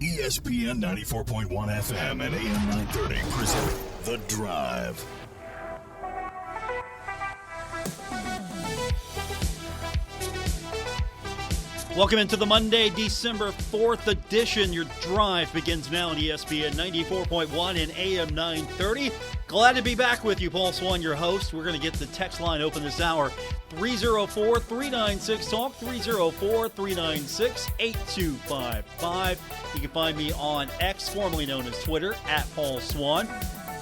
ESPN 94.1 FM and AM 930 present The Drive. Welcome into the Monday, December 4th edition. Your drive begins now on ESPN 94.1 and AM 930. Glad to be back with you, Paul Swann, your host. We're going to get the text line open this hour. 304-396-TALK, 304-396-8255. You can find me on X, formerly known as Twitter, at Paul Swann.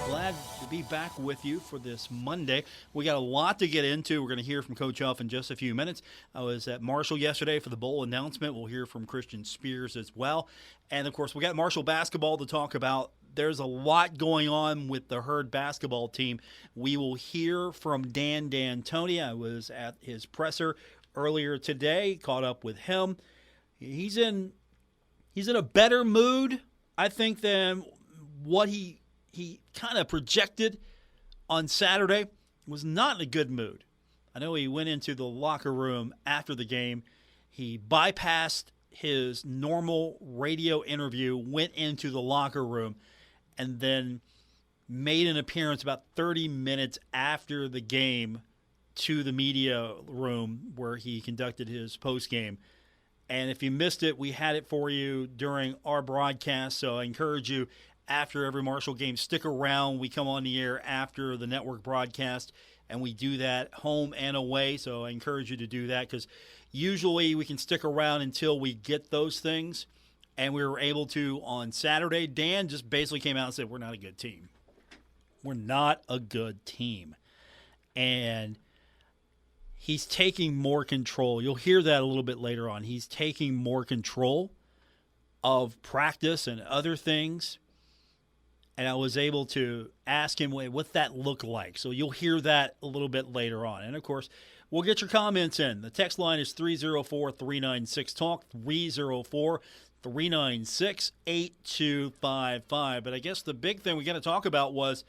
Glad to be back with you for this Monday. We got a lot to get into. We're going to hear from Coach Huff in just a few minutes. I was at Marshall yesterday for the bowl announcement. We'll hear from Christian Spears as well. And, of course, we got Marshall basketball to talk about. There's a lot going on with the Herd basketball team. We will hear from Dan D'Antoni. I was at his presser earlier today, caught up with him. He's in a better mood, I think, than what he kind of projected on Saturday. Was not in a good mood. I know he went into the locker room after the game. He bypassed his normal radio interview, went into the locker room, and then made an appearance about 30 minutes after the game to the media room where he conducted his postgame. And if you missed it, we had it for you during our broadcast, so I encourage you, after every Marshall game, stick around. We come on the air after the network broadcast, and we do that home and away, so I encourage you to do that because usually we can stick around until we get those things, and we were able to on Saturday. Dan just basically came out and said, we're not a good team. We're not a good team. And he's taking more control. You'll hear that a little bit later on. He's taking more control of practice and other things. And I was able to ask him what that looked like. So you'll hear that a little bit later on. And, of course, we'll get your comments in. The text line is 304-396-TALK, 304-396-8255. But I guess the big thing we got to talk about was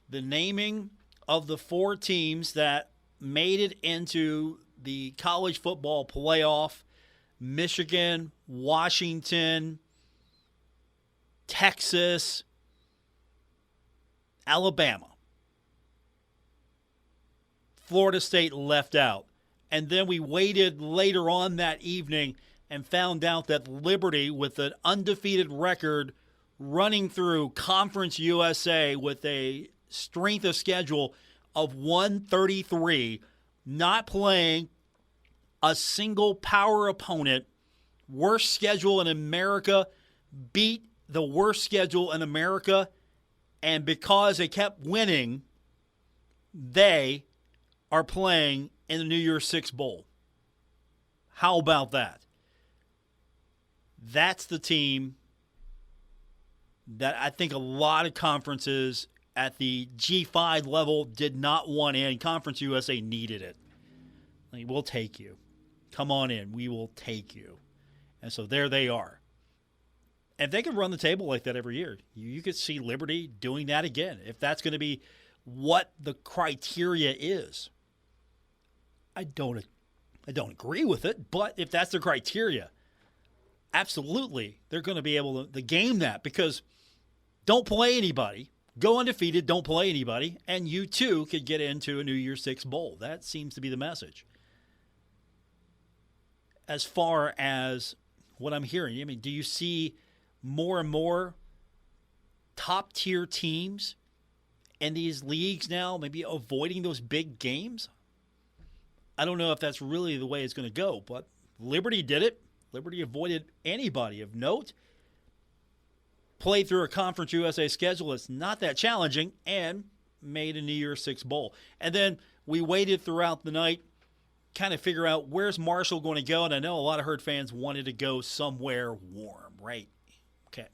the naming of the four teams that made it into the college football playoff: Michigan, Washington, Texas, Alabama. Florida State left out. And then we waited later on that evening and found out that Liberty, with an undefeated record running through Conference USA with a strength of schedule of 133, not playing a single power opponent, worst schedule in America, beat the worst schedule in America, and because they kept winning, they are playing in the New Year's Six Bowl. How about that? That's the team that I think a lot of conferences at the G5 level did not want in. Conference USA needed it. Like, we'll take you. Come on in. We will take you. And so there they are. And they could run the table like that every year. You could see Liberty doing that again, if that's going to be what the criteria is. I don't agree with it, but if that's the criteria, absolutely, they're going to be able to game that, because don't play anybody, go undefeated, don't play anybody, and you too could get into a New Year's Six Bowl. That seems to be the message. As far as what I'm hearing, I mean, do you see more and more top-tier teams in these leagues now maybe avoiding those big games? I don't know if that's really the way it's going to go, but Liberty did it. Liberty avoided anybody of note, played through a Conference USA schedule that's not that challenging, and made a New Year's Six Bowl. And then we waited throughout the night, kind of figure out where's Marshall going to go, and I know a lot of Herd fans wanted to go somewhere warm, right? Okay,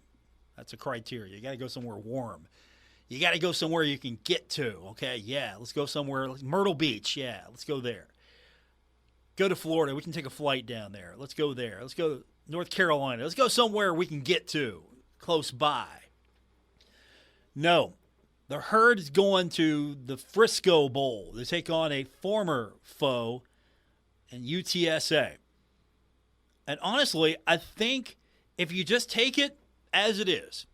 that's a criteria. You got to go somewhere warm. You got to go somewhere you can get to, okay? Yeah, let's go somewhere. Myrtle Beach, yeah, let's go there. Go to Florida. We can take a flight down there. Let's go there. Let's go to North Carolina. Let's go somewhere we can get to, close by. No, the Herd is going to the Frisco Bowl to take on a former foe in UTSA. And honestly, I think if you just take it as it is,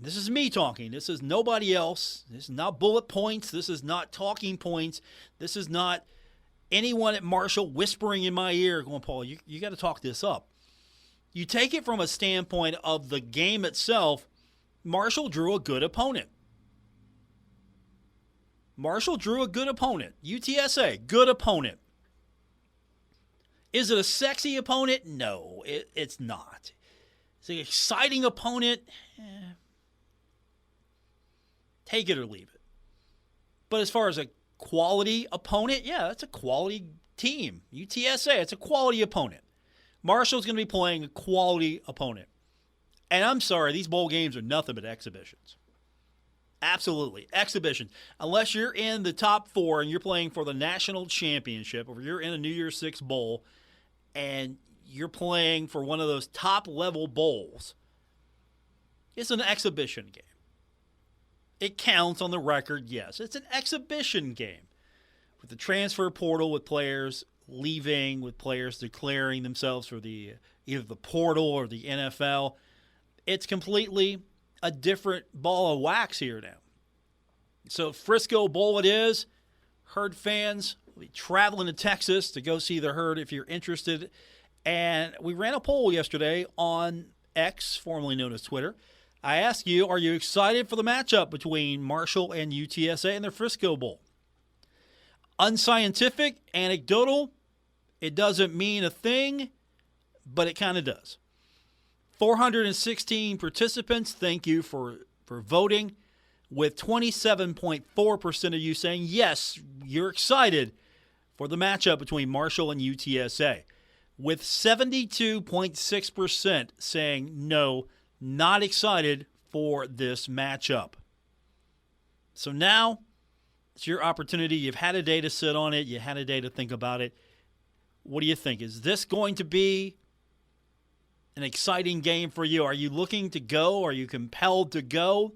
This is me talking. This is nobody else. This is not bullet points. This is not talking points. This is not anyone at Marshall whispering in my ear going, Paul, you got to talk this up. You take it from a standpoint of the game itself. Marshall drew a good opponent. UTSA, good opponent. Is it a sexy opponent? No, it's not. It's an exciting opponent. Take it or leave it. But as far as a quality opponent, yeah, that's a quality team. UTSA, it's a quality opponent. Marshall's going to be playing a quality opponent. And I'm sorry, these bowl games are nothing but exhibitions. Absolutely, exhibitions. Unless you're in the top 4 and you're playing for the national championship, or you're in a New Year's Six bowl and you're playing for one of those top-level bowls, it's an exhibition game. It counts on the record, yes. It's an exhibition game. With the transfer portal, with players leaving, with players declaring themselves for either the portal or the NFL, it's completely a different ball of wax here now. So Frisco Bowl it is. Herd fans will be traveling to Texas to go see the Herd if you're interested. And we ran a poll yesterday on X, formerly known as Twitter. I asked you, are you excited for the matchup between Marshall and UTSA in the Frisco Bowl? Unscientific, anecdotal, it doesn't mean a thing, but it kind of does. 416 participants, thank you for voting, with 27.4% of you saying, yes, you're excited for the matchup between Marshall and UTSA, with 72.6% saying, no, not excited for this matchup. So now it's your opportunity. You've had a day to sit on it. You had a day to think about it. What do you think? Is this going to be an exciting game for you? Are you looking to go? Are you compelled to go?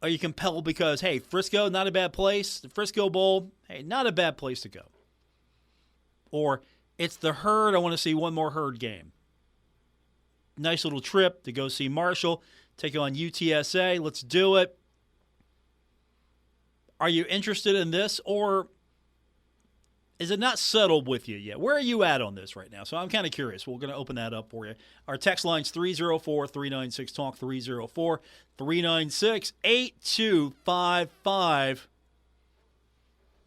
Are you compelled because, hey, Frisco, not a bad place. The Frisco Bowl, hey, not a bad place to go. Or it's the Herd. I want to see one more Herd game. Nice little trip to go see Marshall, take on UTSA. Let's do it. Are you interested in this, or is it not settled with you yet? Where are you at on this right now? So I'm kind of curious. We're going to open that up for you. Our text line's 304-396-TALK, 304-396-8255.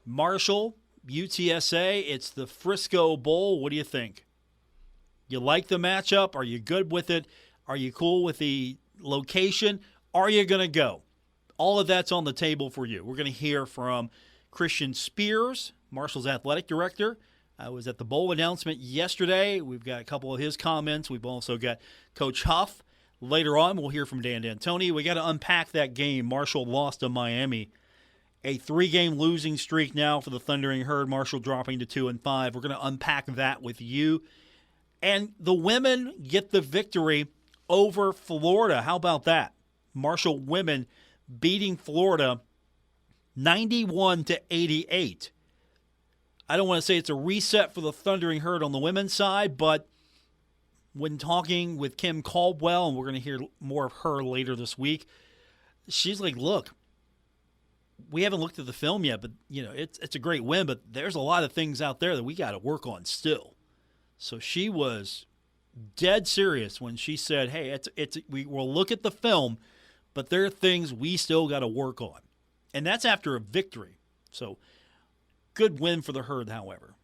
Marshall, UTSA, it's the Frisco Bowl. What do you think? You like the matchup? Are you good with it? Are you cool with the location? Are you going to go? All of that's on the table for you. We're going to hear from Christian Spears, Marshall's athletic director. I was at the bowl announcement yesterday. We've got a couple of his comments. We've also got Coach Huff. Later on, we'll hear from Dan D'Antoni. We got to unpack that game. Marshall lost to Miami. A 3-game losing streak now for the Thundering Herd. Marshall dropping to 2-5. We're going to unpack that with you. And the women get the victory over Florida. How about that? Marshall women beating Florida 91-88. I don't want to say it's a reset for the Thundering Herd on the women's side, but when talking with Kim Caldwell, and we're going to hear more of her later this week, she's like, look, we haven't looked at the film yet, but it's a great win, but there's a lot of things out there that we got to work on still. So she was dead serious when she said, hey, we will look at the film, but there are things we still got to work on. And that's after a victory. So good win for the Herd, however.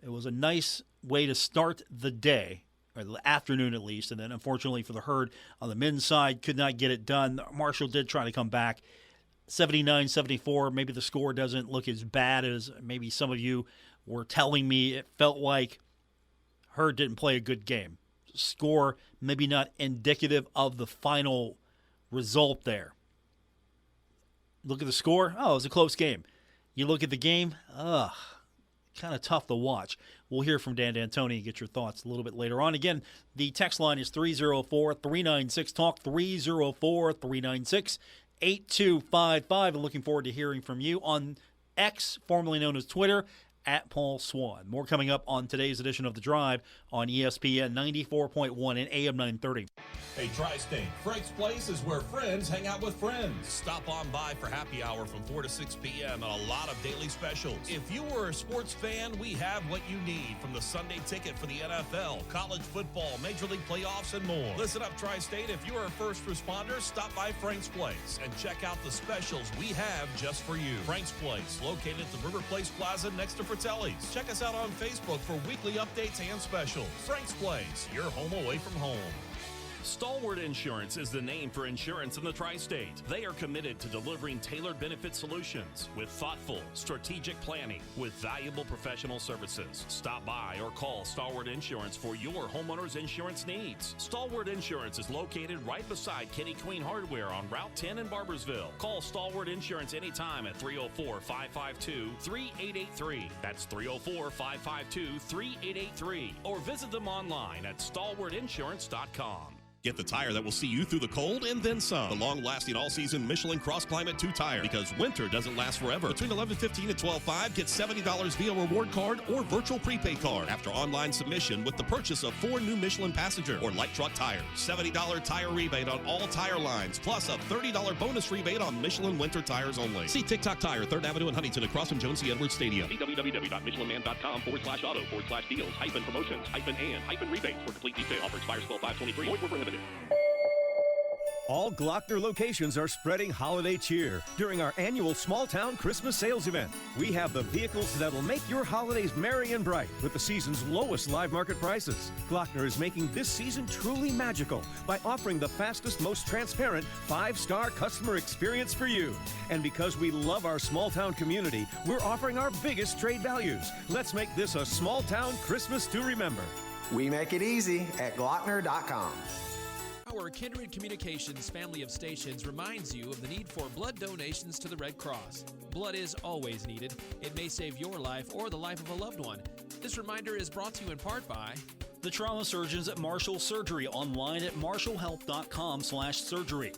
It was a nice way to start the day, or the afternoon at least, and then unfortunately for the Herd on the men's side, could not get it done. Marshall did try to come back 79-74. Maybe the score doesn't look as bad as maybe some of you were telling me. It felt like Herd didn't play a good game. Score maybe not indicative of the final result there. Look at the score. Oh, it was a close game. You look at the game, kind of tough to watch. We'll hear from Dan D'Antoni and get your thoughts a little bit later on. Again, the text line is 304-396-TALK, 304-396-8255. I'm looking forward to hearing from you on X, formerly known as Twitter, at Paul Swann. More coming up on today's edition of The Drive on ESPN 94.1 and AM 930. Hey, Tri-State, Frank's Place is where friends hang out with friends. Stop on by for happy hour from 4 to 6 p.m. and a lot of daily specials. If you were a sports fan, we have what you need, from the Sunday ticket for the NFL, college football, Major League playoffs, and more. Listen up, Tri-State. If you are a first responder, stop by Frank's Place and check out the specials we have just for you. Frank's Place, located at the River Place Plaza next to Fratelli's. Check us out on Facebook for weekly updates and specials. Frank's Place, your home away from home. Stalwart Insurance is the name for insurance in the Tri-State. They are committed to delivering tailored benefit solutions with thoughtful, strategic planning with valuable professional services. Stop by or call Stalwart Insurance for your homeowner's insurance needs. Stalwart Insurance is located right beside Kitty Queen Hardware on Route 10 in Barbersville. Call Stalwart Insurance anytime at 304-552-3883. That's 304-552-3883. Or visit them online at stalwartinsurance.com. Get the tire that will see you through the cold and then some. The long-lasting all-season Michelin Cross Climate 2 tire, because winter doesn't last forever. Between 11:15 and 12:05, get $70 via reward card or virtual prepaid card after online submission with the purchase of 4 new Michelin passenger or light truck tires. $70 tire rebate on all tire lines, plus a $30 bonus rebate on Michelin winter tires only. See TikTok Tire, 3rd Avenue in Huntington, across from Jones C. Edwards Stadium. www.michelinman.com/auto/deals-promotions-and-rebates for complete detail. Offer expires 12/5/23. Void where prohibited. All Glockner locations are spreading holiday cheer during our annual Small Town Christmas Sales event. We have the vehicles that'll make your holidays merry and bright with the season's lowest live market prices. Glockner is making this season truly magical by offering the fastest, most transparent 5-star customer experience for you. And because we love our small town community, we're offering our biggest trade values. Let's make this a small town Christmas to remember. We make it easy at Glockner.com. Our Kindred Communications family of stations reminds you of the need for blood donations to the Red Cross. Blood is always needed. It may save your life or the life of a loved one. This reminder is brought to you in part by the trauma surgeons at Marshall Surgery, online at marshallhealth.com/surgery.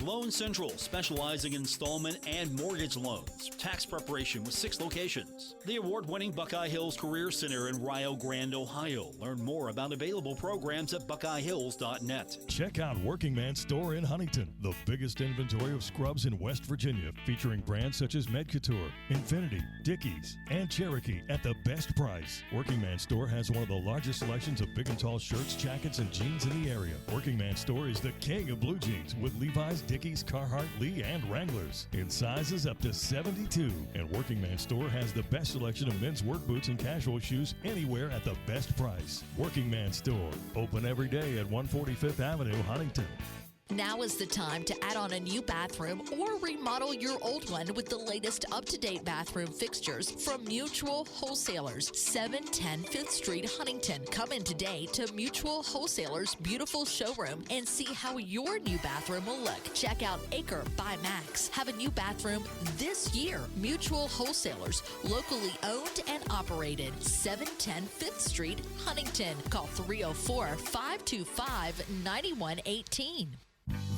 Loan Central, specializing in installment and mortgage loans. Tax preparation with 6 locations. The award-winning Buckeye Hills Career Center in Rio Grande, Ohio. Learn more about available programs at buckeyehills.net. Check out Working Man Store in Huntington, the biggest inventory of scrubs in West Virginia, featuring brands such as Medcouture, Infinity, Dickies, and Cherokee at the best price. Working Man Store has one of the largest selections of big and tall shirts, jackets, and jeans in the area. Working Man Store is the king of blue jeans with Levi's, Dickies, Carhartt, Lee, and Wranglers in sizes up to 72. And Working Man Store has the best selection of men's work boots and casual shoes anywhere at the best price. Working Man Store, open every day at 145th Avenue, Huntington. Now is the time to add on a new bathroom or remodel your old one with the latest up-to-date bathroom fixtures from Mutual Wholesalers, 710 5th Street, Huntington. Come in today to Mutual Wholesalers' beautiful showroom and see how your new bathroom will look. Check out Acre by Max. Have a new bathroom this year. Mutual Wholesalers, locally owned and operated, 710 5th Street, Huntington. Call 304-525-9118.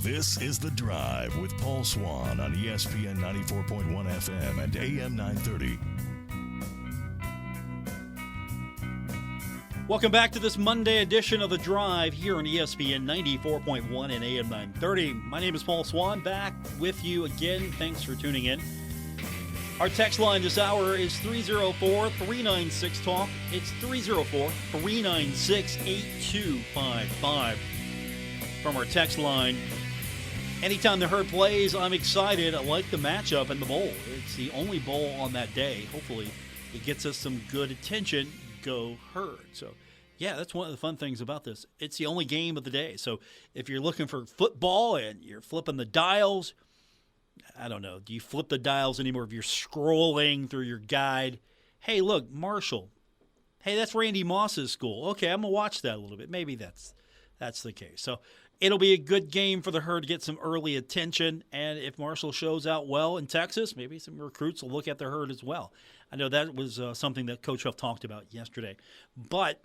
This is The Drive with Paul Swann on ESPN 94.1 FM and AM 930. Welcome back to this Monday edition of The Drive here on ESPN 94.1 and AM 930. My name is Paul Swann, back with you again. Thanks for tuning in. Our text line this hour is 304-396-TALK. It's 304-396-8255. From our text line, anytime the Herd plays, I'm excited. I like the matchup in the bowl. It's the only bowl on that day. Hopefully, it gets us some good attention. Go Herd. So, yeah, that's one of the fun things about this. It's the only game of the day. So, if you're looking for football and you're flipping the dials, I don't know. Do you flip the dials anymore if you're scrolling through your guide? Hey, look, Marshall. Hey, that's Randy Moss's school. Okay, I'm going to watch that a little bit. Maybe that's the case. So, it'll be a good game for the Herd to get some early attention. And if Marshall shows out well in Texas, maybe some recruits will look at the Herd as well. I know that was something that Coach Huff talked about yesterday. But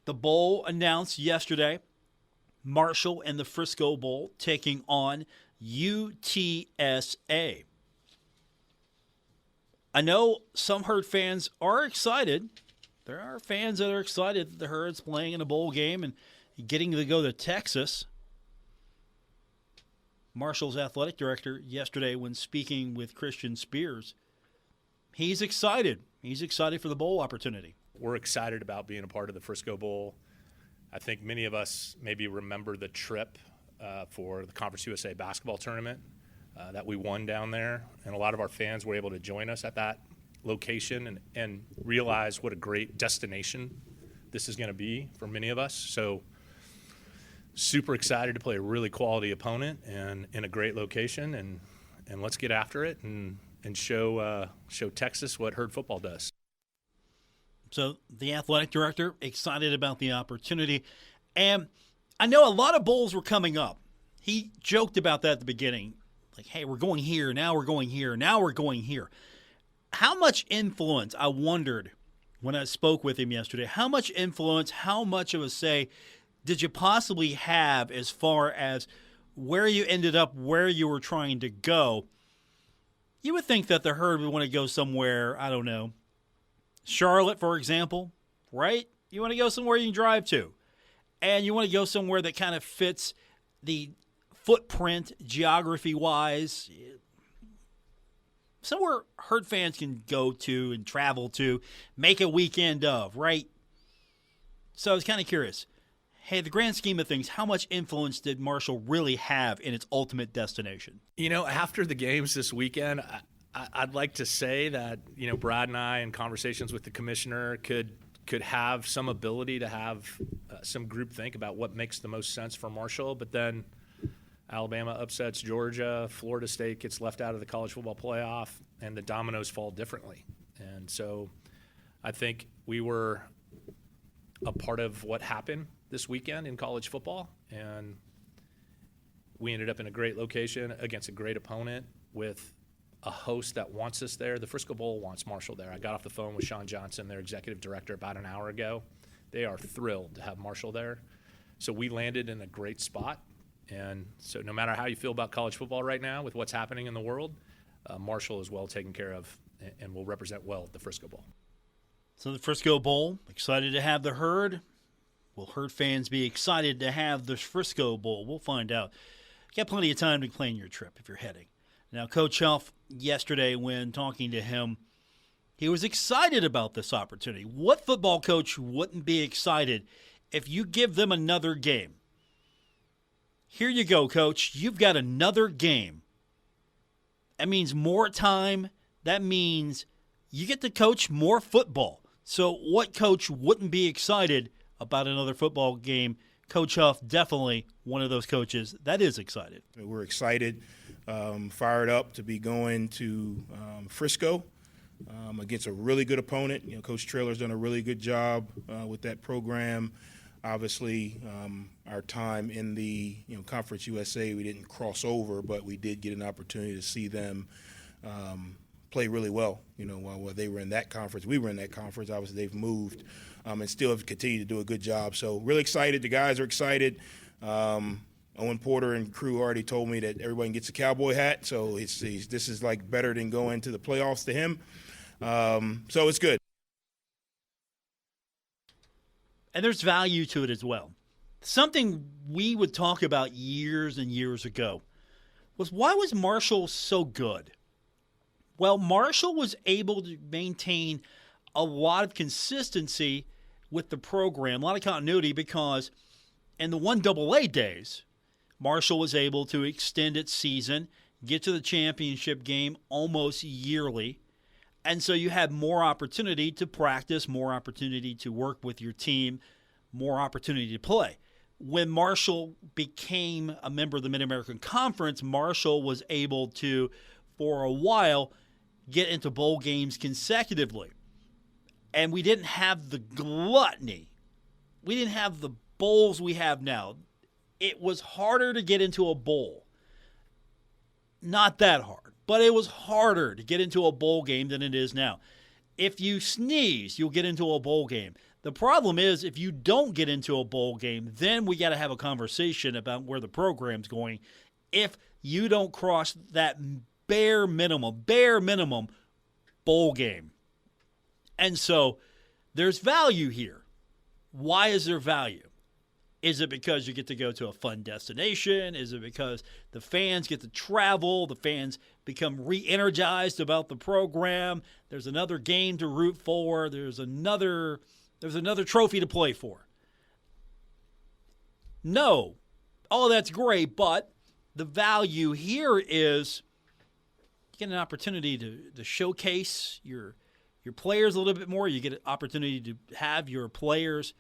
the bowl announced yesterday, Marshall and the Frisco Bowl taking on UTSA. I know some Herd fans are excited. There are fans that are excited that the Herd's playing in a bowl game and getting to go to Texas. Marshall's athletic director yesterday, when speaking with Christian Spears, he's excited. He's excited for the bowl opportunity. We're excited about being a part of the Frisco Bowl. I think many of us maybe remember the trip for the Conference USA basketball tournament that we won down there, and a lot of our fans were able to join us at that location and realize what a great destination this is going to be for many of us. So super excited to play a really quality opponent and in a great location, and let's get after it and show Texas what Herd football does. So the athletic director excited about the opportunity, and I know a lot of bowls were coming up. He joked about that at the beginning, like, hey, we're going here, now we're going here, now we're going here. How much influence, I wondered when I spoke with him yesterday, how much influence, how much of a say did you possibly have as far as where you ended up, where you were trying to go? You would think that the Herd would want to go somewhere, I don't know, Charlotte, for example, right? You want to go somewhere you can drive to. And you want to go somewhere that kind of fits the footprint geography-wise. Somewhere Herd fans can go to and travel to, make a weekend of, right? So I was kind of curious. Hey, the grand scheme of things, how much influence did Marshall really have in its ultimate destination? You know, after the games this weekend, I'd like to say that, you know, Brad and I in conversations with the commissioner could have some ability to have some groupthink about what makes the most sense for Marshall, but then Alabama upsets Georgia, Florida State gets left out of the college football playoff, and the dominoes fall differently. And so I think we were a part of what happened this weekend in college football, and we ended up in a great location against a great opponent with a host that wants us there. The Frisco Bowl wants Marshall there. I got off the phone with Sean Johnson, their executive director, about an hour ago. They are thrilled to have Marshall there. So we landed in a great spot. And so no matter how you feel about college football right now with what's happening in the world, Marshall is well taken care of and will represent well at the Frisco Bowl. So the Frisco Bowl, excited to have the Herd. Will Herd fans be excited to have the Frisco Bowl? We'll find out. You got plenty of time to plan your trip if you're heading. Now, Coach Huff, yesterday when talking to him, he was excited about this opportunity. What football coach wouldn't be excited if you give them another game? Here you go, Coach. You've got another game. That means more time. That means you get to coach more football. So what coach wouldn't be excited about another football game? Coach Huff, definitely one of those coaches that is excited. We're excited, fired up to be going to Frisco against a really good opponent. You know, Coach Traylor's done a really good job with that program. Obviously, our time in the Conference USA, we didn't cross over, but we did get an opportunity to see them play really well. While they were in that conference, we were in that conference. Obviously, they've moved and still have continued to do a good job. So really excited. The guys are excited. Owen Porter and crew already told me that everyone gets a cowboy hat, so this is like better than going to the playoffs to him. So it's good. And there's value to it as well. Something we would talk about years and years ago was, why was Marshall so good? Well, Marshall was able to maintain a lot of consistency with the program, a lot of continuity, because in the 1AA days, Marshall was able to extend its season, get to the championship game almost yearly. And so you had more opportunity to practice, more opportunity to work with your team, more opportunity to play. When Marshall became a member of the Mid-American Conference, Marshall was able to, for a while, get into bowl games consecutively. And we didn't have the gluttony. We didn't have the bowls we have now. It was harder to get into a bowl. Not that hard, but it was harder to get into a bowl game than it is now. If you sneeze, you'll get into a bowl game. The problem is, if you don't get into a bowl game, then we got to have a conversation about where the program's going. If you don't cross that bare minimum bowl game. And so there's value here. Why is there value? Is it because you get to go to a fun destination? Is it because the fans get to travel? The fans become re-energized about the program? There's another game to root for. There's another trophy to play for. No, all of that's great, but the value here is you get an opportunity to showcase your players a little bit more. You get an opportunity to have your players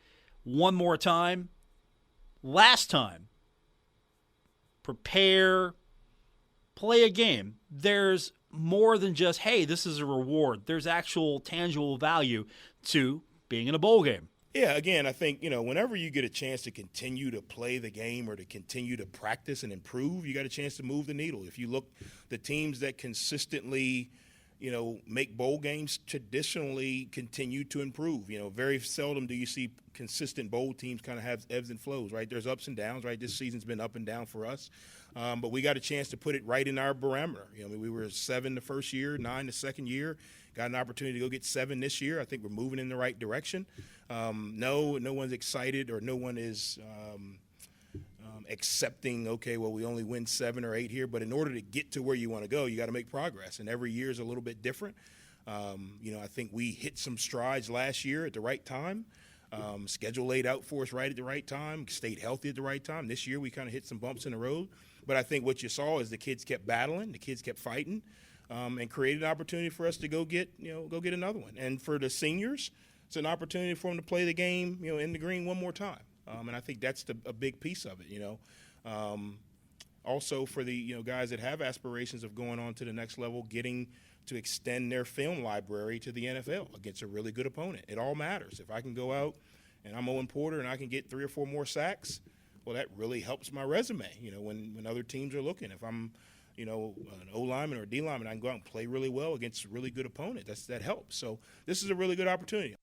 one more time. Last time, prepare, play a game. There's more than just, hey, this is a reward. There's actual tangible value to being in a bowl game. Yeah, again, I think, whenever you get a chance to continue to play the game or to continue to practice and improve, you got a chance to move the needle. If you look, the teams that consistently make bowl games traditionally continue to improve. Very seldom do you see consistent bowl teams kind of have ebbs and flows, right? There's ups and downs, right? This season's been up and down for us. But we got a chance to put it right in our barometer. We were 7 the first year, 9 the second year. Got an opportunity to go get 7 this year. I think we're moving in the right direction. No one's excited or no one is accepting, okay, well, we only win 7 or 8 here, but in order to get to where you want to go, you got to make progress, and every year is a little bit different. I think we hit some strides last year at the right time. Schedule laid out for us right at the right time, stayed healthy at the right time. This year we kind of hit some bumps in the road, but I think what you saw is the kids kept battling, the kids kept fighting, and created an opportunity for us to go get another one. And for the seniors, it's an opportunity for them to play the game, in the green one more time. And I think that's a big piece of it, Also for the guys that have aspirations of going on to the next level, getting to extend their film library to the NFL against a really good opponent. It all matters. If I can go out and I'm Owen Porter and I can get 3 or 4 more sacks, well, that really helps my resume, when other teams are looking. If I'm an O lineman or a D lineman, I can go out and play really well against a really good opponent. That helps. So this is a really good opportunity.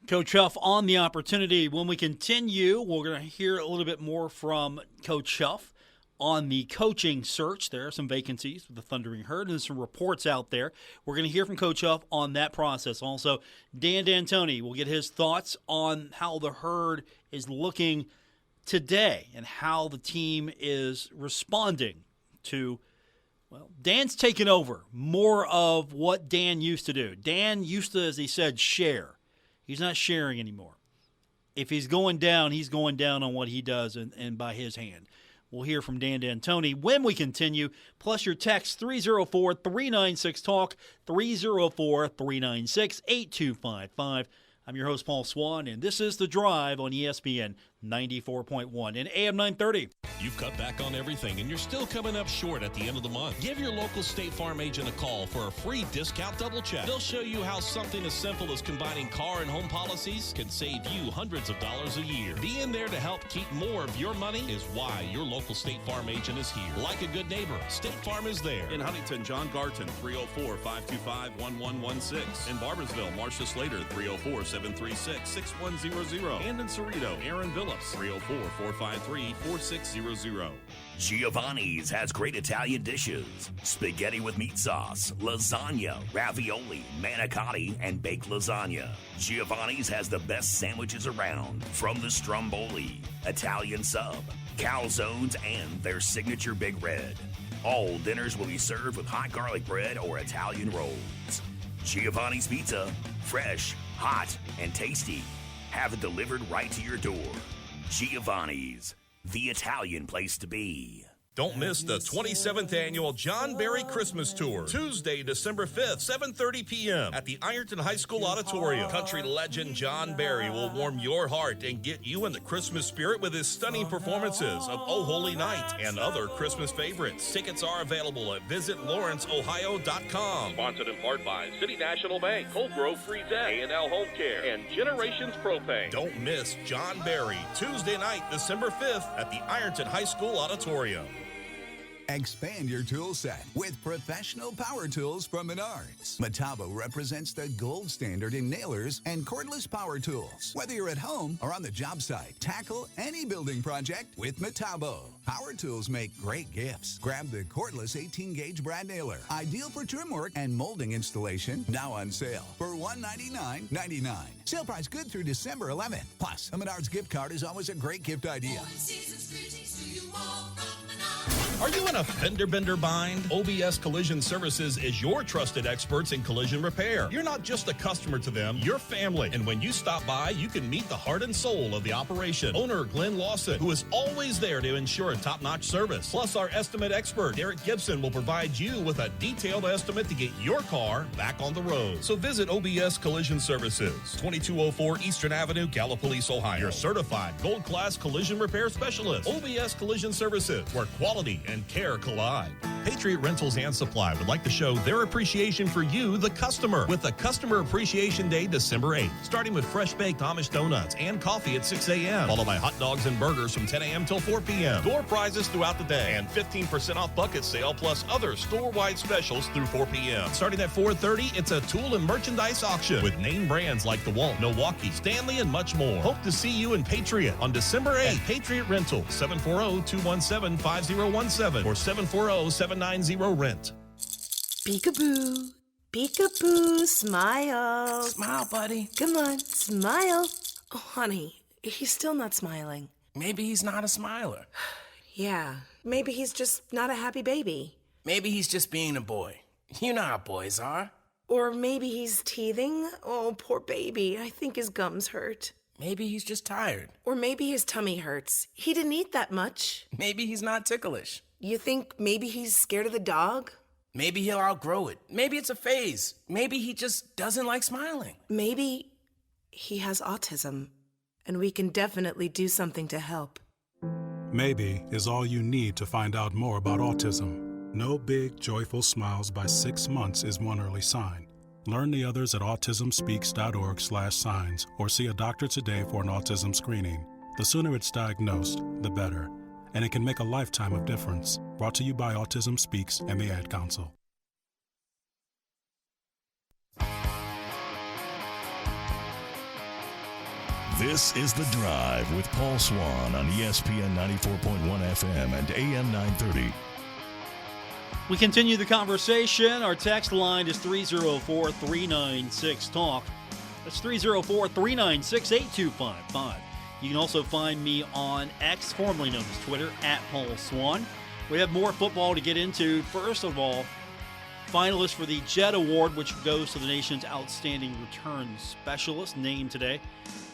Coach Huff on the opportunity. When we continue, we're going to hear a little bit more from Coach Huff on the coaching search. There are some vacancies with the Thundering Herd and some reports out there. We're going to hear from Coach Huff on that process. Also, Dan D'Antoni will get his thoughts on how the Herd is looking today and how the team is responding to, well, Dan's taken over more of what Dan used to do. Dan used to, as he said, share. He's not sharing anymore. If he's going down on what he does and by his hand. We'll hear from Dan D'Antoni when we continue. Plus your text 304-396-TALK, 304-396-8255. I'm your host, Paul Swann, and this is The Drive on ESPN 94.1 and AM 930. You've cut back on everything and you're still coming up short at the end of the month. Give your local State Farm agent a call for a free discount double check. They'll show you how something as simple as combining car and home policies can save you hundreds of dollars a year. Being there to help keep more of your money is why your local State Farm agent is here. Like a good neighbor, State Farm is there. In Huntington, John Garton, 304-525-1116. In Barboursville, Marcia Slater, 304-736-6100. And in Cerrito, Aaron Billups, 304-453-4600. Giovanni's has great Italian dishes. Spaghetti with meat sauce, lasagna, ravioli, manicotti, and baked lasagna. Giovanni's has the best sandwiches around, from the stromboli, Italian sub, calzones, and their signature Big Red. All dinners will be served with hot garlic bread or Italian rolls. Giovanni's Pizza, fresh, hot, and tasty. Have it delivered right to your door. Giovanni's, the Italian place to be. Don't miss the 27th Annual John Barry Christmas Tour, Tuesday, December 5th, 7:30 p.m. at the Ironton High School Auditorium. Country legend John Barry will warm your heart and get you in the Christmas spirit with his stunning performances of Oh Holy Night and other Christmas favorites. Tickets are available at visitlawrenceohio.com. Sponsored in part by City National Bank, Cold Grove Free Debt, A&L Home Care, and Generations Propane. Don't miss John Barry, Tuesday night, December 5th at the Ironton High School Auditorium. Expand your tool set with professional power tools from Menards. Metabo represents the gold standard in nailers and cordless power tools. Whether you're at home or on the job site, tackle any building project with Metabo. Power tools make great gifts. Grab the cordless 18-gauge brad nailer, ideal for trim work and molding installation, now on sale for $199.99. Sale price good through December 11th. Plus, a Menards gift card is always a great gift idea. Are you in a fender bender bind? OBS Collision Services is your trusted experts in collision repair. You're not just a customer to them, you're family. And when you stop by, you can meet the heart and soul of the operation. Owner Glenn Lawson, who is always there to ensure a top-notch service. Plus, our estimate expert, Derek Gibson, will provide you with a detailed estimate to get your car back on the road. So visit OBS Collision Services, 2204 Eastern Avenue, Gallipolis, Ohio. Your certified gold-class collision repair specialist. OBS Collision Services, where quality and care collide. Patriot Rentals and Supply would like to show their appreciation for you, the customer, with a Customer Appreciation Day December 8th, starting with fresh baked Amish donuts and coffee at 6 a.m., followed by hot dogs and burgers from 10 a.m. till 4 p.m. Door prizes throughout the day, and 15% off bucket sale, plus other store-wide specials through 4 p.m. Starting at 4:30, it's a tool and merchandise auction with name brands like DeWalt, Milwaukee, Stanley, and much more. Hope to see you in Patriot on December 8th. Patriot Rentals, 740-217-5017 or 740-790-RENT. Peekaboo. Peekaboo. Smile. Smile, buddy. Come on, smile. Oh, honey, he's still not smiling. Maybe he's not a smiler. Yeah, maybe he's just not a happy baby. Maybe he's just being a boy. You know how boys are. Or maybe he's teething. Oh, poor baby. I think his gums hurt. Maybe he's just tired. Or maybe his tummy hurts. He didn't eat that much. Maybe he's not ticklish. You think maybe he's scared of the dog? Maybe he'll outgrow it. Maybe it's a phase. Maybe he just doesn't like smiling. Maybe he has autism, and we can definitely do something to help. Maybe is all you need to find out more about autism. No big, joyful smiles by 6 months is one early sign. Learn the others at autismspeaks.org/signs or see a doctor today for an autism screening. The sooner it's diagnosed, the better. And it can make a lifetime of difference. Brought to you by Autism Speaks and the Ad Council. This is The Drive with Paul Swann on ESPN 94.1 FM and AM 930. We continue the conversation. Our text line is 304-396-TALK. That's 304-396-8255. You can also find me on X, formerly known as Twitter, at Paul Swann. We have more football to get into. First of all, finalists for the Jet Award, which goes to the nation's outstanding return specialist, named today.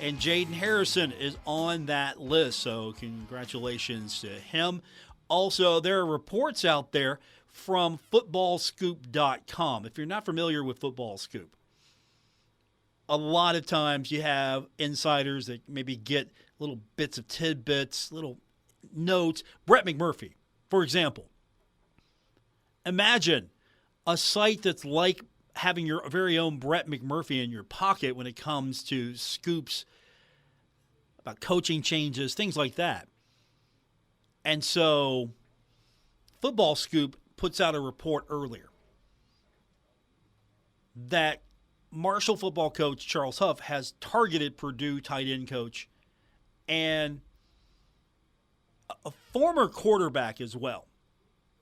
And Jaden Harrison is on that list, so congratulations to him. Also, there are reports out there from footballscoop.com. If you're not familiar with Football Scoop, a lot of times you have insiders that maybe get little bits of tidbits, little notes. Brett McMurphy, for example. Imagine a site that's like having your very own Brett McMurphy in your pocket when it comes to scoops about coaching changes, things like that. And so Football Scoop puts out a report earlier that Marshall football coach Charles Huff has targeted Purdue tight end coach and a former quarterback as well.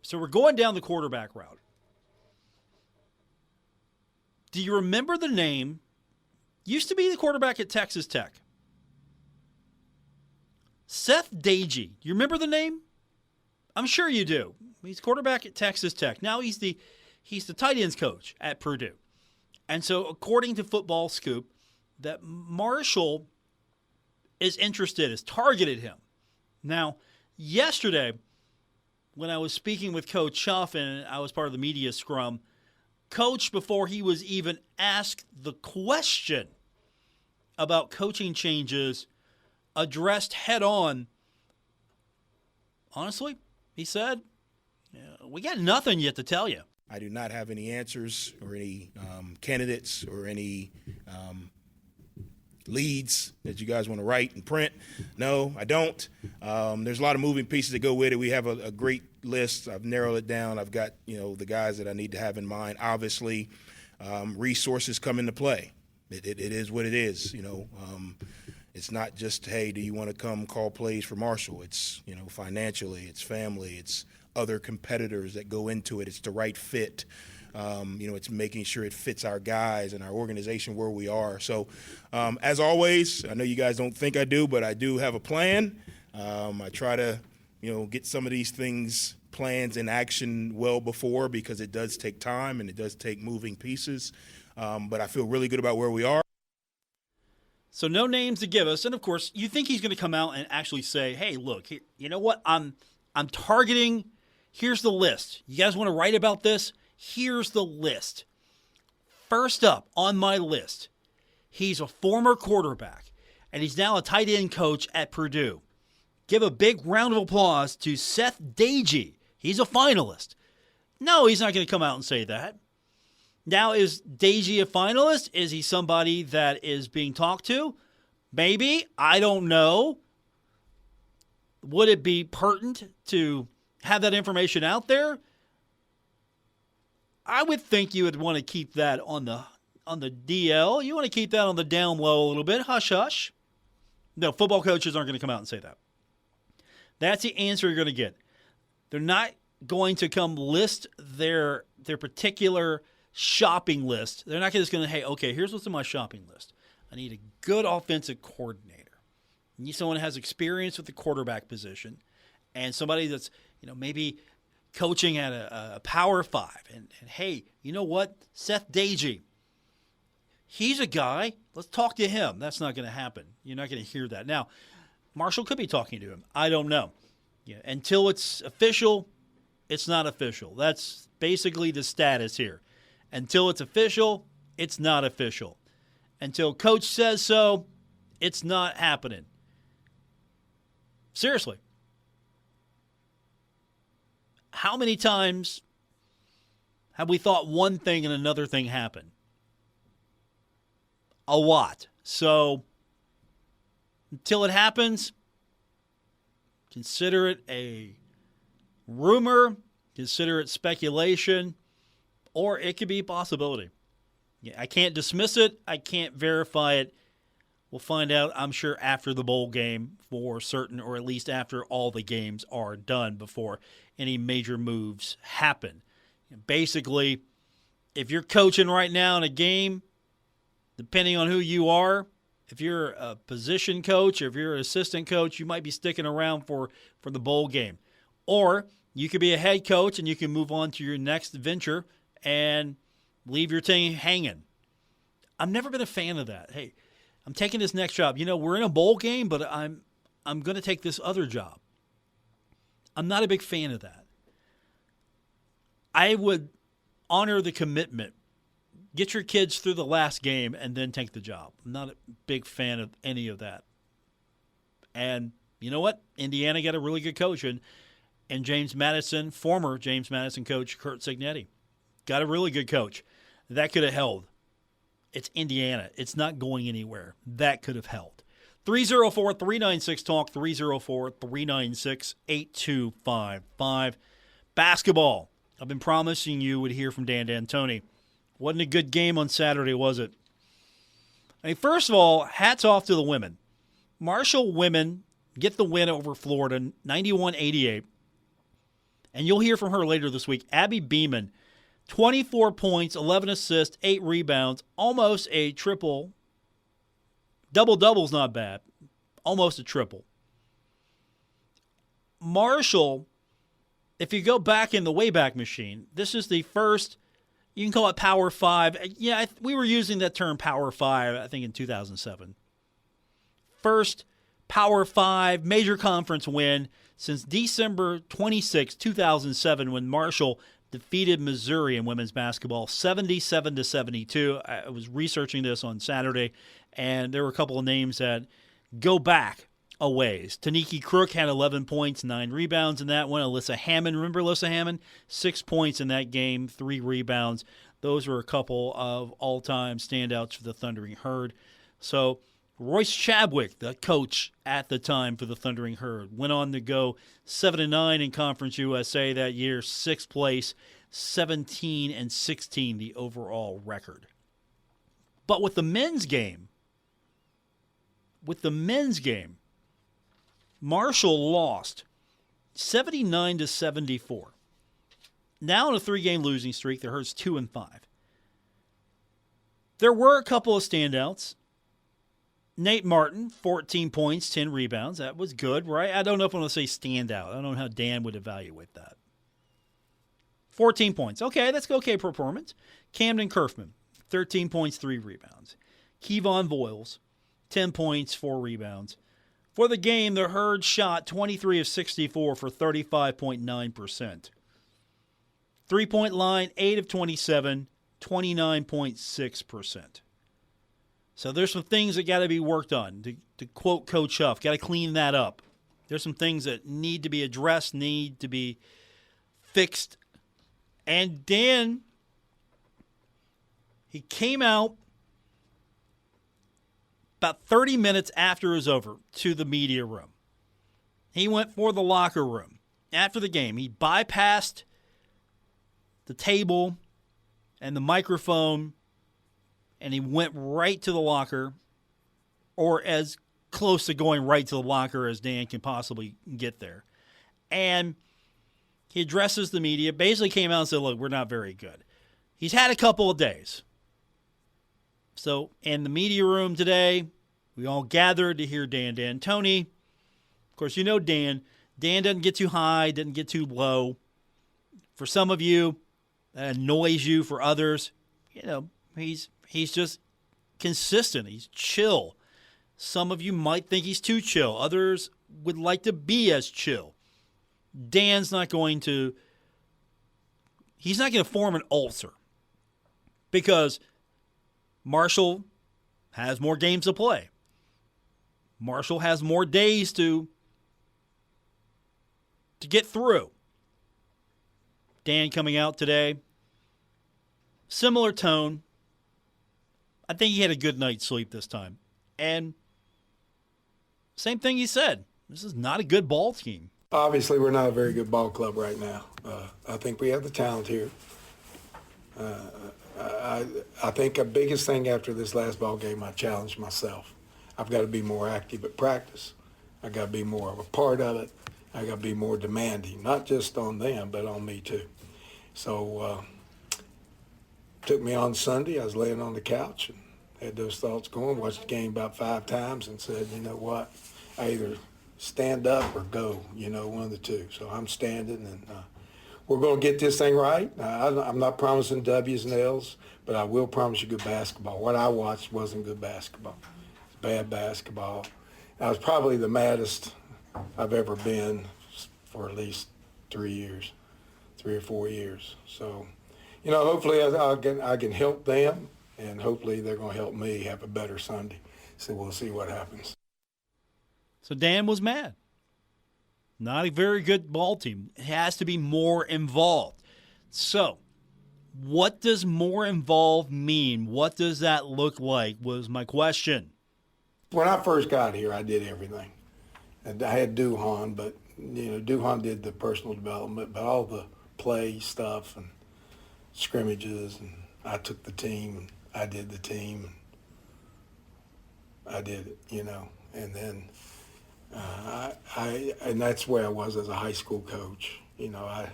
So we're going down the quarterback route. Do you remember the name? Used to be the quarterback at Texas Tech. Seth Dagey. You remember the name? I'm sure you do. He's quarterback at Texas Tech. Now he's the tight ends coach at Purdue. And so according to Football Scoop, that Marshall is interested, has targeted him. Now, yesterday, when I was speaking with Coach Huff and I was part of the media scrum, Coach, before he was even asked the question about coaching changes, addressed head-on, honestly, he said, we got nothing yet to tell you. I do not have any answers or any candidates or any leads that you guys want to write and print. No, I don't. There's a lot of moving pieces that go with it. We have a great list. I've narrowed it down. I've got, the guys that I need to have in mind. Obviously, resources come into play. It is what it is, It's not just, hey, do you want to come call plays for Marshall? It's, financially, it's family, it's other competitors that go into it. It's the right fit. It's making sure it fits our guys and our organization where we are. So, as always, I know you guys don't think I do, but I do have a plan. I try to, get some of these plans in action well before, because it does take time and it does take moving pieces. But I feel really good about where we are. So no names to give us. And, of course, you think he's going to come out and actually say, hey, look, you know what? I'm targeting. Here's the list. You guys want to write about this? Here's the list. First up on my list, he's a former quarterback, and he's now a tight end coach at Purdue. Give a big round of applause to Seth Dagey. He's a finalist. No, he's not going to come out and say that. Now, is Dagey a finalist? Is he somebody that is being talked to? Maybe. I don't know. Would it be pertinent to have that information out there? I would think you would want to keep that on the DL. You want to keep that on the down low a little bit. Hush, hush. No, football coaches aren't going to come out and say that. That's the answer you're going to get. They're not going to come list their particular shopping list. They're not just going to, hey, okay, here's what's in my shopping list. I need a good offensive coordinator. I need someone who has experience with the quarterback position, and somebody that's, maybe coaching at a Power 5. And hey, you know what? Seth Dagey, he's a guy. Let's talk to him. That's not going to happen. You're not going to hear that. Now, Marshall could be talking to him. I don't know. Yeah, until it's official, it's not official. That's basically the status here. Until it's official, it's not official. Until coach says so, it's not happening. Seriously. How many times have we thought one thing and another thing happened? A lot. So, until it happens, consider it a rumor, consider it speculation, or it could be a possibility. Yeah, I can't dismiss it. I can't verify it. We'll find out, I'm sure, after the bowl game for certain, or at least after all the games are done before any major moves happen. Basically, if you're coaching right now in a game, depending on who you are, if you're a position coach or if you're an assistant coach, you might be sticking around for the bowl game. Or you could be a head coach and you can move on to your next venture and leave your team hanging. I've never been a fan of that. Hey, I'm taking this next job. We're in a bowl game, but I'm going to take this other job. I'm not a big fan of that. I would honor the commitment. Get your kids through the last game and then take the job. I'm not a big fan of any of that. And you know what? Indiana got a really good coach, and James Madison, former James Madison coach Curt Cignetti, got a really good coach. That could have held. It's Indiana. It's not going anywhere. That could have held. 304-396-TALK, 304-396-8255. Basketball. I've been promising you would hear from Dan D'Antoni. Wasn't a good game on Saturday, was it? First of all, hats off to the women. Marshall women get the win over Florida, 91-88. And you'll hear from her later this week. Abby Beeman, 24 points, 11 assists, 8 rebounds, almost a triple. Double-double's not bad. Almost a triple. Marshall, if you go back in the Wayback Machine, this is the first, you can call it Power 5. Yeah, we were using that term Power 5, I think, in 2007. First Power 5 major conference win since December 26, 2007, when Marshall defeated Missouri in women's basketball 77-72. I was researching this on Saturday, and there were a couple of names that go back a ways. Taniki Crook had 11 points, 9 rebounds in that one. Alyssa Hammond, remember Alyssa Hammond? 6 points in that game, 3 rebounds. Those were a couple of all-time standouts for the Thundering Herd. So Royce Chadwick, the coach at the time for the Thundering Herd, went on to go 7-9 in Conference USA that year, 6th place, 17-16 the overall record. But with the men's game, Marshall lost 79-74. Now in a 3-game losing streak, the Herd's 2-5. There were a couple of standouts. Nate Martin, 14 points, 10 rebounds. That was good, right? I don't know if I want to say standout. I don't know how Dan would evaluate that. 14 points. Okay, that's okay performance. Camden Kerfman, 13 points, 3 rebounds. Kevon Voiles, 10 points, 4 rebounds. For the game, the Herd shot 23 of 64 for 35.9%. 3-point line, 8 of 27, 29.6%. So there's some things that got to be worked on. To quote Coach Huff, got to clean that up. There's some things that need to be addressed, need to be fixed. And Dan, he came out about 30 minutes after it was over to the media room. He went for the locker room. After the game, he bypassed the table and the microphone, and he went right to the locker, or as close to going right to the locker as Dan can possibly get there. And he addresses the media, basically came out and said, look, we're not very good. He's had a couple of days. So in the media room today, we all gathered to hear Dan D'Antoni. Of course, you know Dan. Dan doesn't get too high, doesn't get too low. For some of you, that annoys you. For others, you know, he's just consistent. He's chill. Some of you might think he's too chill. Others would like to be as chill. Dan's not going to form an ulcer because Marshall has more games to play. Marshall has more days to get through. Dan coming out today, similar tone. I think he had a good night's sleep this time. And same thing he said. This is not a good ball team. Obviously, we're not a very good ball club right now. I think we have the talent here. I think the biggest thing after this last ball game, I challenged myself. I've got to be more active at practice. I've got to be more of a part of it. I've got to be more demanding, not just on them, but on me too. So took me on Sunday. I was laying on the couch and had those thoughts going, watched the game about 5 times and said, you know what, I either stand up or go, one of the two. So I'm standing, and we're going to get this thing right. I'm not promising W's and L's, but I will promise you good basketball. What I watched wasn't good basketball. It's bad basketball. I was probably the maddest I've ever been for at least 3 or 4 years. So, hopefully I can help them, and hopefully they're going to help me have a better Sunday. So we'll see what happens. So Dan was mad. Not a very good ball team. It has to be more involved. So what does more involved mean? What does that look like was my question. When I first got here, I did everything. And I had Duhan, but, Duhan did the personal development, but all the play stuff and scrimmages, and I took the team, and I did the team, and I did it, and then and that's where I was as a high school coach. And I'm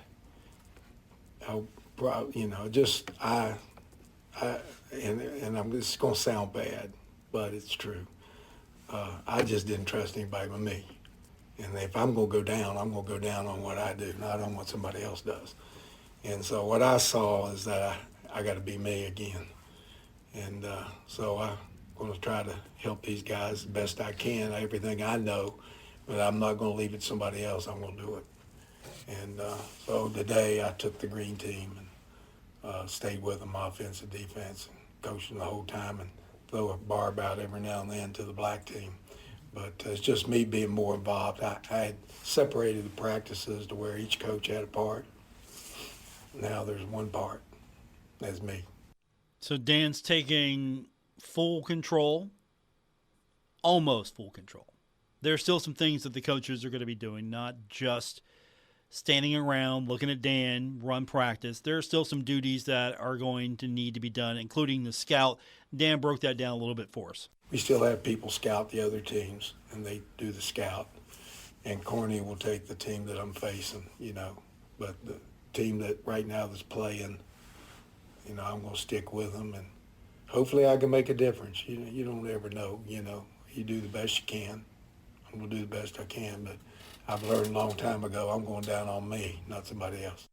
just going to sound bad, but it's true. I just didn't trust anybody but me. And if I'm going to go down, I'm going to go down on what I do, not on what somebody else does. And so what I saw is that I got to be me again. And so I'm going to try to help these guys the best I can, everything I know, but I'm not going to leave it to somebody else. I'm going to do it. And so today I took the green team and stayed with them, offense and defense, and coached them the whole time, and throw a barb out every now and then to the black team. But it's just me being more involved. I had separated the practices to where each coach had a part. Now there's one part. That's me. So Dan's taking full control almost full control. There's still some things that the coaches are going to be doing, not just standing around looking at Dan run practice. There are still some duties that are going to need to be done, including the scout. Dan broke that down a little bit for us. We still have people scout the other teams, and they do the scout. And Corny will take the team that I'm facing, But the team that right now that's playing, I'm going to stick with them. And hopefully I can make a difference. You don't ever know, You do the best you can. I'm going to do the best I can, but I've learned a long time ago I'm going down on me, not somebody else.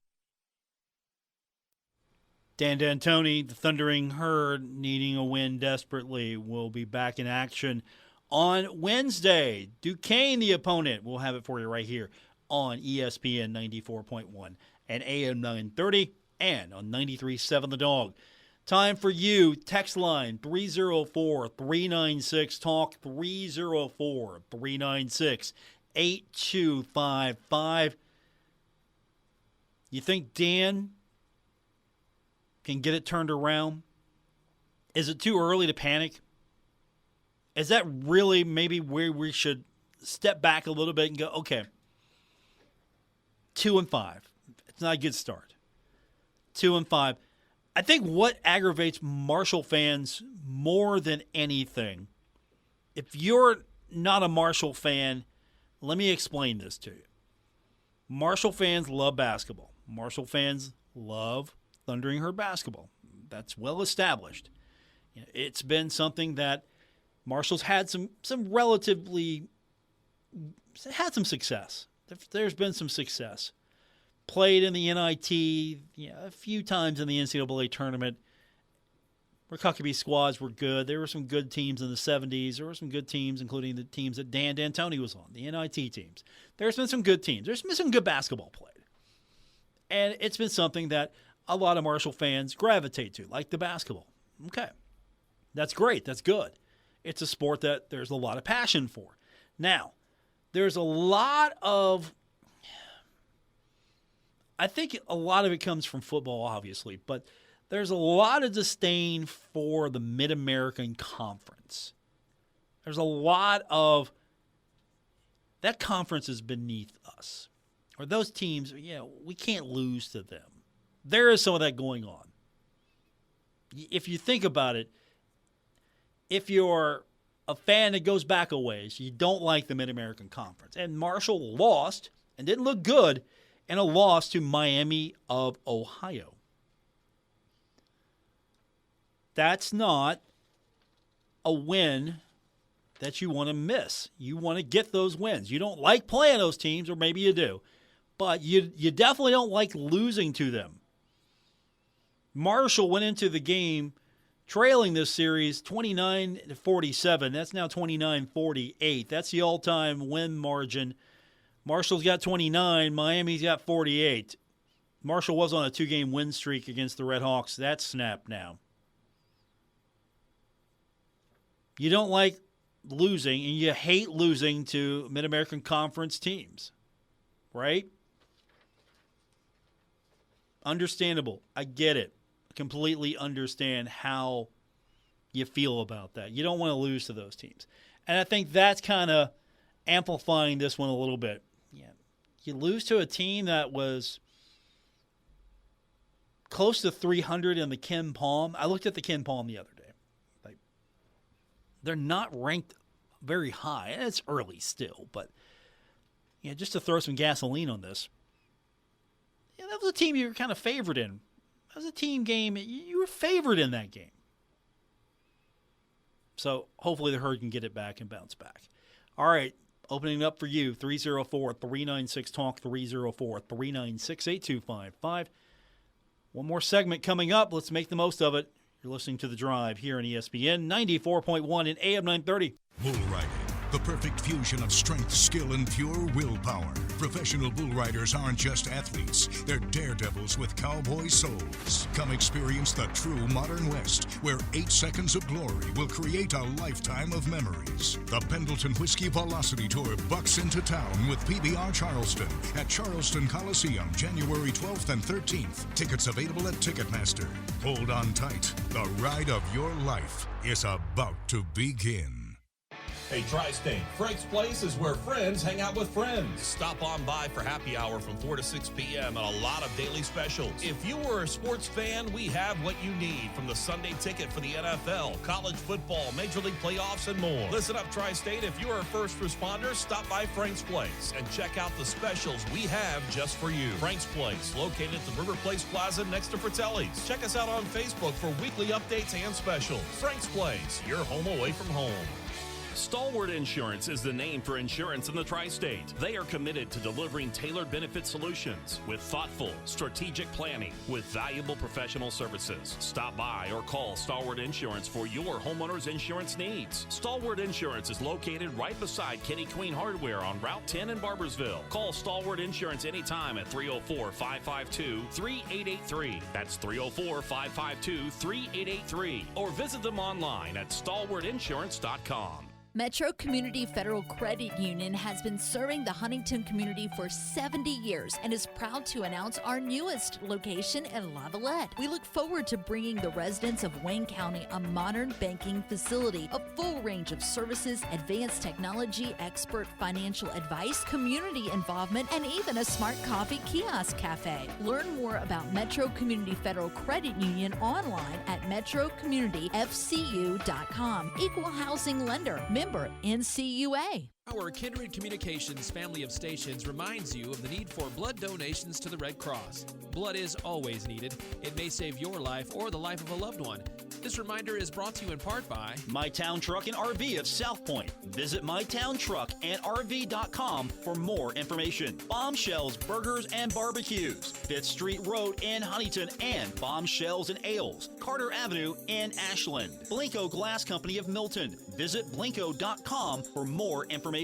Dan D'Antoni, the Thundering Herd, needing a win desperately, will be back in action on Wednesday. Duquesne, the opponent. We'll have it for you right here on ESPN 94.1 and AM 930 and on 93.7 The Dog. Time for you. Text line 304-396-TALK, 304-396-8255. You think Dan can get it turned around? Is it too early to panic? Is that really maybe where we should step back a little bit and go, okay, 2-5. It's not a good start. 2-5. I think what aggravates Marshall fans more than anything, if you're not a Marshall fan, let me explain this to you. Marshall fans love basketball. Marshall fans love Thundering Herd basketball. That's well established. It's been something that Marshall's had some relatively had some success. There's been some success. Played in the NIT, a few times in the NCAA tournament. Huckabee squads were good. There were some good teams in the 70s. There were some good teams, including the teams that Dan D'Antoni was on, the NIT teams. There's been some good teams. There's been some good basketball played. And it's been something that a lot of Marshall fans gravitate to, like the basketball. Okay. That's great. That's good. It's a sport that there's a lot of passion for. Now, there's a lot of, I think a lot of it comes from football, obviously, but there's a lot of disdain for the Mid-American Conference. There's a lot of, that conference is beneath us. Or those teams, we can't lose to them. There is some of that going on. If you think about it, if you're a fan that goes back a ways, you don't like the Mid-American Conference. And Marshall lost and didn't look good in a loss to Miami of Ohio. That's not a win that you want to miss. You want to get those wins. You don't like playing those teams, or maybe you do, but you definitely don't like losing to them. Marshall went into the game trailing this series 29-47. That's now 29-48. That's the all-time win margin. Marshall's got 29. Miami's got 48. Marshall was on a 2-game win streak against the Red Hawks. That's snapped now. You don't like losing, and you hate losing to Mid-American Conference teams, right? Understandable. I get it. Completely understand how you feel about that. You don't want to lose to those teams. And I think that's kind of amplifying this one a little bit. Yeah. You lose to a team that was close to 300 in the Ken Palm. I looked at the Ken Palm the other day. They're not ranked very high. And it's early still, but just to throw some gasoline on this, that was a team you were kind of favored in. That was a team game. You were favored in that game. So hopefully the Herd can get it back and bounce back. All right, opening up for you, 304-396-TALK, 304-396-8255. One more segment coming up. Let's make the most of it. You're listening to The Drive here on ESPN 94.1 and AM 930. Bull riding, the perfect fusion of strength, skill, and pure willpower. Professional bull riders aren't just athletes. They're daredevils with cowboy souls. Come experience the true modern West, where 8 seconds of glory will create a lifetime of memories. The Pendleton Whiskey Velocity Tour bucks into town with PBR Charleston at Charleston Coliseum, January 12th and 13th. Tickets available at Ticketmaster. Hold on tight. The ride of your life is about to begin. Hey, Tri-State, Frank's Place is where friends hang out with friends. Stop on by for happy hour from 4 to 6 p.m. and a lot of daily specials. If you were a sports fan, we have what you need from the Sunday ticket for the NFL, college football, Major League playoffs, and more. Listen up, Tri-State. If you are a first responder, stop by Frank's Place and check out the specials we have just for you. Frank's Place, located at the River Place Plaza next to Fratelli's. Check us out on Facebook for weekly updates and specials. Frank's Place, your home away from home. Stalwart Insurance is the name for insurance in the Tri-State. They are committed to delivering tailored benefit solutions with thoughtful, strategic planning with valuable professional services. Stop by or call Stalwart Insurance for your homeowner's insurance needs. Stalwart Insurance is located right beside Kenny Queen Hardware on Route 10 in Barbersville. Call Stalwart Insurance anytime at 304-552-3883. That's 304-552-3883. Or visit them online at stalwartinsurance.com. Metro Community Federal Credit Union has been serving the Huntington community for 70 years and is proud to announce our newest location in Lavallette. We look forward to bringing the residents of Wayne County a modern banking facility, a full range of services, advanced technology, expert financial advice, community involvement, and even a smart coffee kiosk cafe. Learn more about Metro Community Federal Credit Union online at metrocommunityfcu.com. Equal housing lender. Member NCUA. Our Kindred Communications family of stations reminds you of the need for blood donations to the Red Cross. Blood is always needed. It may save your life or the life of a loved one. This reminder is brought to you in part by My Town Truck and RV of South Point. Visit mytowntruckandrv.com for more information. Bombshells, Burgers, and Barbecues. 5th Street Road in Huntington and Bombshells and Ales. Carter Avenue in Ashland. Blinko Glass Company of Milton. Visit blinko.com for more information.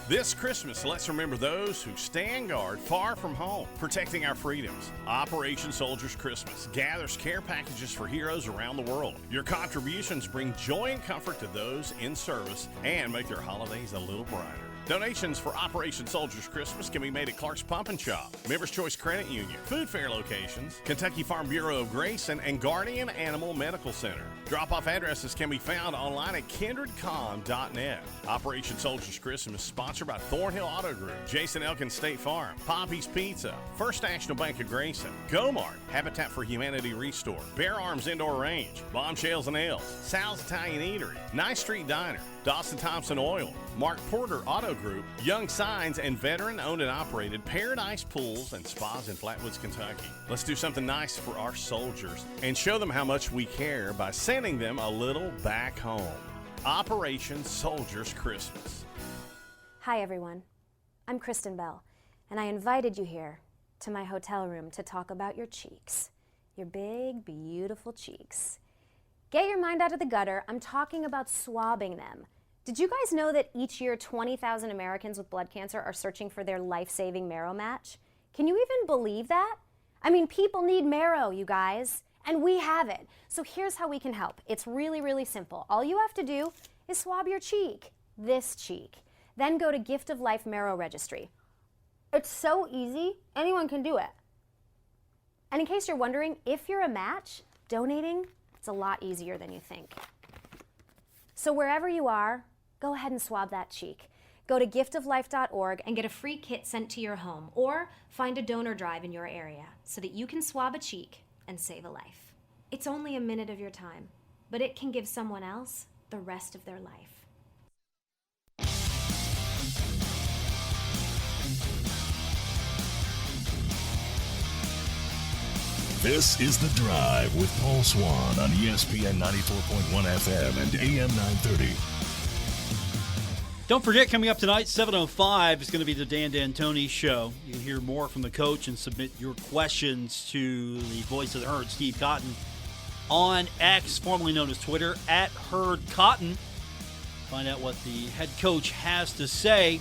This Christmas, let's remember those who stand guard far from home, protecting our freedoms. Operation Soldiers Christmas gathers care packages for heroes around the world. Your contributions bring joy and comfort to those in service and make their holidays a little brighter. Donations for Operation Soldiers Christmas can be made at Clark's Pump and Shop, Members Choice Credit Union, Food Fair locations, Kentucky Farm Bureau of Grace, and Guardian Animal Medical Center. Drop-off addresses can be found online at kindredcom.net. Operation Soldiers Christmas sponsored by Thornhill Auto Group, Jason Elkins State Farm, Poppy's Pizza, First National Bank of Grayson, Gomart, Habitat for Humanity Restore, Bear Arms Indoor Range, Bombshells and Ales, Sal's Italian Eatery, Nice Street Diner, Dawson Thompson Oil, Mark Porter Auto Group, Young Signs, and veteran-owned and operated Paradise Pools and Spas in Flatwoods, Kentucky. Let's do something nice for our soldiers and show them how much we care by sending them a little back home. Operation Soldiers Christmas. Hi, everyone. I'm Kristen Bell, and I invited you here to my hotel room to talk about your cheeks. Your big, beautiful cheeks. Get your mind out of the gutter. I'm talking about swabbing them. Did you guys know that each year 20,000 Americans with blood cancer are searching for their life-saving marrow match? Can you even believe that? I mean, people need marrow, you guys, and we have it. So here's how we can help. It's really, really simple. All you have to do is swab your cheek, this cheek. Then go to Gift of Life Marrow Registry. It's so easy, anyone can do it. And in case you're wondering, if you're a match, donating, it's a lot easier than you think. So wherever you are, go ahead and swab that cheek. Go to giftoflife.org and get a free kit sent to your home, or find a donor drive in your area so that you can swab a cheek and save a life. It's only a minute of your time, but it can give someone else the rest of their life. This is The Drive with Paul Swann on ESPN 94.1 FM and AM 930. Don't forget, coming up tonight, 7:05 is going to be the Dan D'Antoni Show. You can hear more from the coach and submit your questions to the voice of the herd, Steve Cotton, on X, formerly known as Twitter, at Herd Cotton. Find out what the head coach has to say.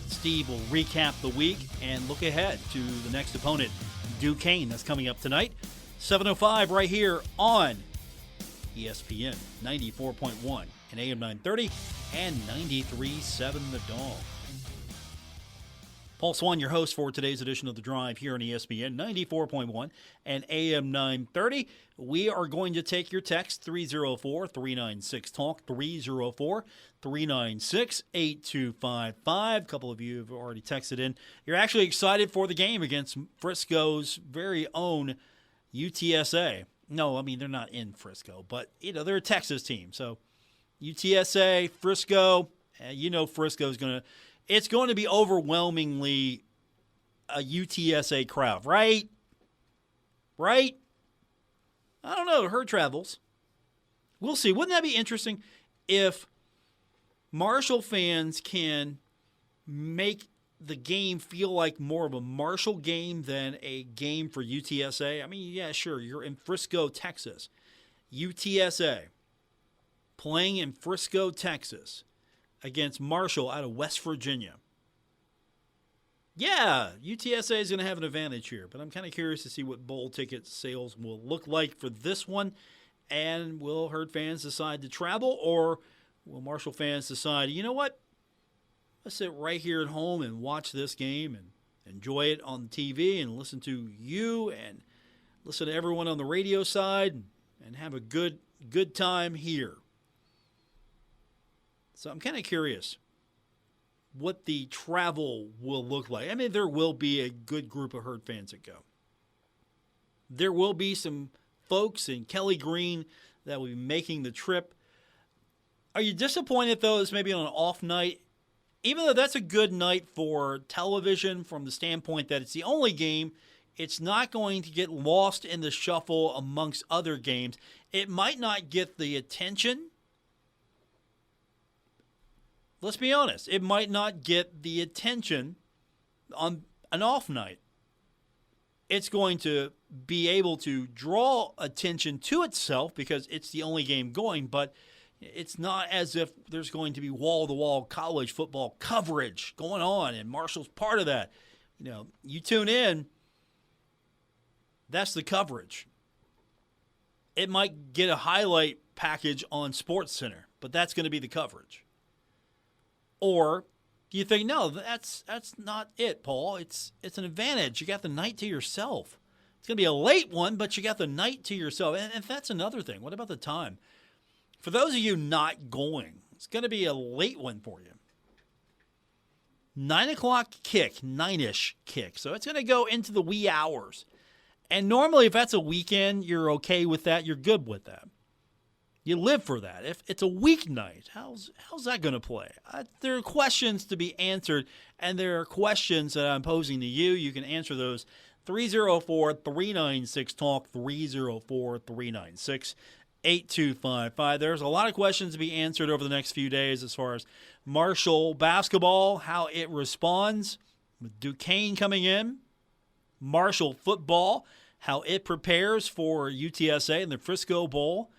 Steve will recap the week and look ahead to the next opponent, Duquesne. That's coming up tonight. 7:05 right here on ESPN 94.1 and AM 930 and 93.7 The Dog. Paul Swann, your host for today's edition of The Drive here on ESPN 94.1 and AM 930. We are going to take your text, 304-396-TALK, 304-396-8255. A couple of you have already texted in. You're actually excited for the game against Frisco's very own UTSA. No, I mean, they're not in Frisco, but, they're a Texas team. So UTSA, Frisco, Frisco's going to – it's going to be overwhelmingly a UTSA crowd, right? Right? I don't know. Herd travels. We'll see. Wouldn't that be interesting if Marshall fans can make the game feel like more of a Marshall game than a game for UTSA? I mean, yeah, sure. You're in Frisco, Texas. UTSA playing in Frisco, Texas, against Marshall out of West Virginia. Yeah, UTSA is going to have an advantage here, but I'm kind of curious to see what bowl ticket sales will look like for this one. And will Herd fans decide to travel, or will Marshall fans decide, you know what, let's sit right here at home and watch this game and enjoy it on TV and listen to you and listen to everyone on the radio side and have a good time here. So I'm kind of curious what the travel will look like. I mean, there will be a good group of Herd fans that go. There will be some folks in Kelly Green that will be making the trip. Are you disappointed, though, it's maybe on an off night? Even though that's a good night for television from the standpoint that it's the only game, it's not going to get lost in the shuffle amongst other games. It might not get the attention. Let's be honest, it might not get the attention on an off night. It's going to be able to draw attention to itself because it's the only game going, but it's not as if there's going to be wall-to-wall college football coverage going on, and Marshall's part of that. You tune in, that's the coverage. It might get a highlight package on SportsCenter, but that's going to be the coverage. Or do you think, no, that's not it, Paul? It's an advantage. You got the night to yourself. It's going to be a late one, but you got the night to yourself. And that's another thing. What about the time? For those of you not going, it's going to be a late one for you. 9 o'clock kick, 9-ish kick. So it's going to go into the wee hours. And normally if that's a weekend, you're okay with that. You're good with that. You live for that. If it's a weeknight, how's that going to play? There are questions to be answered, and there are questions that I'm posing to you. You can answer those. 304-396-TALK, 304-396-8255. There's a lot of questions to be answered over the next few days as far as Marshall basketball, how it responds, with Duquesne coming in, Marshall football, how it prepares for UTSA and the Frisco Bowl.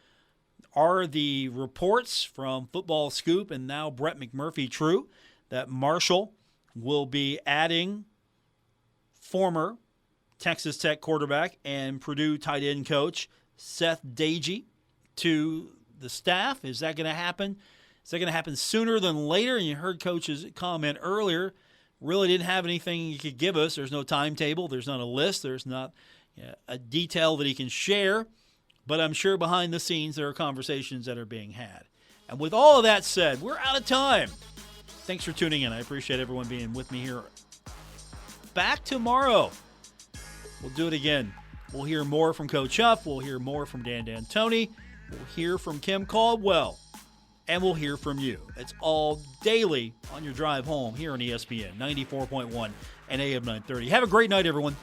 Are the reports from Football Scoop and now Brett McMurphy true that Marshall will be adding former Texas Tech quarterback and Purdue tight end coach Seth Dagey to the staff? Is that going to happen? Is that going to happen sooner than later? And you heard Coach's comment earlier, really didn't have anything he could give us. There's no timetable. There's not a list. There's not a detail that he can share. But I'm sure behind the scenes there are conversations that are being had. And with all of that said, we're out of time. Thanks for tuning in. I appreciate everyone being with me here. Back tomorrow. We'll do it again. We'll hear more from Coach Huff. We'll hear more from Dan D'Antoni. We'll hear from Kim Caldwell. And we'll hear from you. It's all daily on your drive home here on ESPN 94.1 and AM 930. Have a great night, everyone.